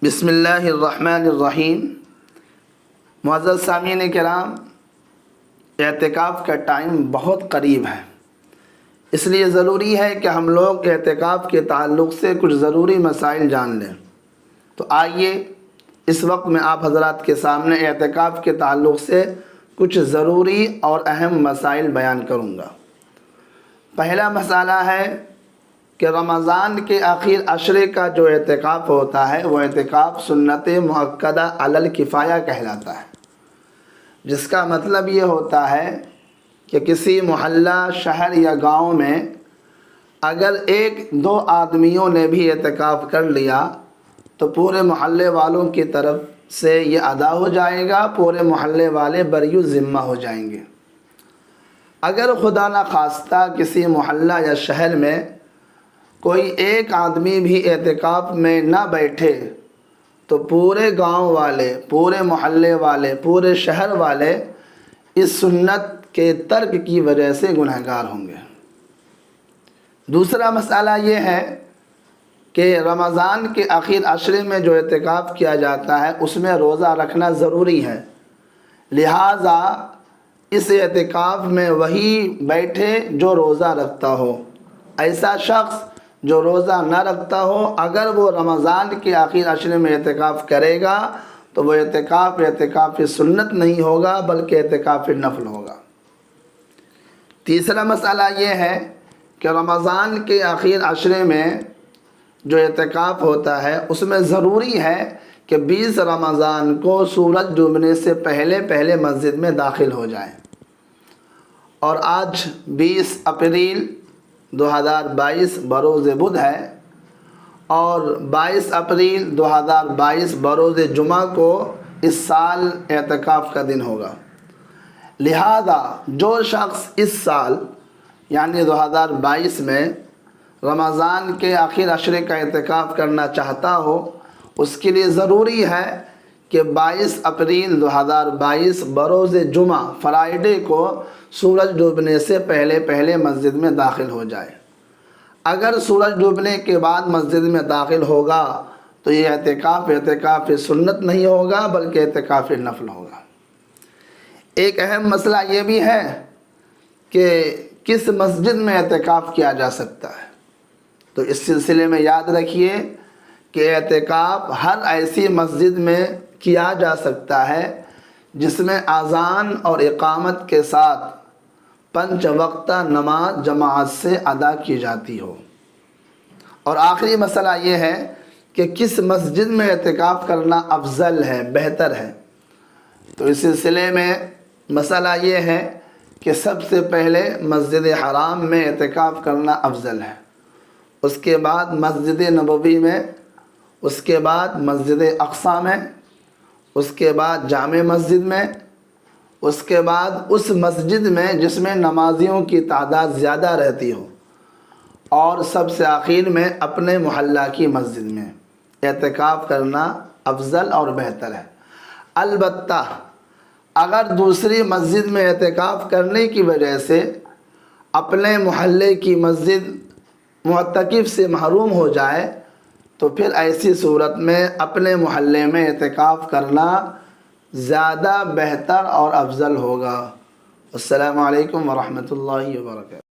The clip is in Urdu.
بسم اللہ الرحمن الرحیم۔ معزز سامعین کرام، اعتکاف کا ٹائم بہت قریب ہے، اس لیے ضروری ہے کہ ہم لوگ اعتکاف کے تعلق سے کچھ ضروری مسائل جان لیں۔ تو آئیے اس وقت میں آپ حضرات کے سامنے اعتکاف کے تعلق سے کچھ ضروری اور اہم مسائل بیان کروں گا۔ پہلا مسئلہ ہے کہ رمضان کے آخر عشرے کا جو اعتکاف ہوتا ہے وہ اعتکاف سنت مؤکدہ علی الکفایہ کہلاتا ہے، جس کا مطلب یہ ہوتا ہے کہ کسی محلہ، شہر یا گاؤں میں اگر ایک دو آدمیوں نے بھی اعتکاف کر لیا تو پورے محلے والوں کی طرف سے یہ ادا ہو جائے گا، پورے محلے والے بری الذمہ ہو جائیں گے۔ اگر خدا نخواستہ کسی محلہ یا شہر میں کوئی ایک آدمی بھی اعتکاف میں نہ بیٹھے تو پورے گاؤں والے، پورے محلے والے، پورے شہر والے اس سنت کے ترک کی وجہ سے گنہگار ہوں گے۔ دوسرا مسئلہ یہ ہے کہ رمضان کے آخر عشرے میں جو اعتکاف کیا جاتا ہے اس میں روزہ رکھنا ضروری ہے، لہٰذا اس اعتکاف میں وہی بیٹھے جو روزہ رکھتا ہو۔ ایسا شخص جو روزہ نہ رکھتا ہو اگر وہ رمضان کے آخر عشرے میں اعتکاف کرے گا تو وہ اعتکاف سنت نہیں ہوگا بلکہ اعتکاف نفل ہوگا۔ تیسرا مسئلہ یہ ہے کہ رمضان کے آخر عشرے میں جو اعتکاف ہوتا ہے اس میں ضروری ہے کہ 20 رمضان کو سورج ڈوبنے سے پہلے مسجد میں داخل ہو جائیں، اور آج 20 اپریل 2022 بروز بدھ ہے اور 22 اپریل 2022 بروز جمعہ کو اس سال اعتکاف کا دن ہوگا۔ لہذا جو شخص اس سال یعنی 2022 میں رمضان کے آخر عشرے کا اعتکاف کرنا چاہتا ہو اس کے لیے ضروری ہے کہ 22 اپریل 2022 بروز جمعہ فرائیڈے کو سورج ڈوبنے سے پہلے مسجد میں داخل ہو جائے۔ اگر سورج ڈوبنے کے بعد مسجد میں داخل ہوگا تو یہ اعتکاف سنت نہیں ہوگا بلکہ اعتکاف نفل ہوگا۔ ایک اہم مسئلہ یہ بھی ہے کہ کس مسجد میں اعتکاف کیا جا سکتا ہے، تو اس سلسلے میں یاد رکھیے کہ اعتکاف ہر ایسی مسجد میں کیا جا سکتا ہے جس میں اذان اور اقامت کے ساتھ 5 وقتہ نماز جماعت سے ادا کی جاتی ہو۔ اور آخری مسئلہ یہ ہے کہ کس مسجد میں اعتکاف کرنا افضل ہے، بہتر ہے، تو اس سلسلے میں مسئلہ یہ ہے کہ سب سے پہلے مسجد حرام میں اعتکاف کرنا افضل ہے، اس کے بعد مسجد نبوی میں، اس کے بعد مسجد اقصی میں، اس کے بعد جامع مسجد میں، اس کے بعد اس مسجد میں جس میں نمازیوں کی تعداد زیادہ رہتی ہو، اور سب سے آخر میں اپنے محلہ کی مسجد میں اعتکاف کرنا افضل اور بہتر ہے۔ البتہ اگر دوسری مسجد میں اعتکاف کرنے کی وجہ سے اپنے محلے کی مسجد معتکف سے محروم ہو جائے تو پھر ایسی صورت میں اپنے محلے میں اعتکاف کرنا زیادہ بہتر اور افضل ہوگا۔ السلام علیکم ورحمۃ اللہ وبرکاتہ۔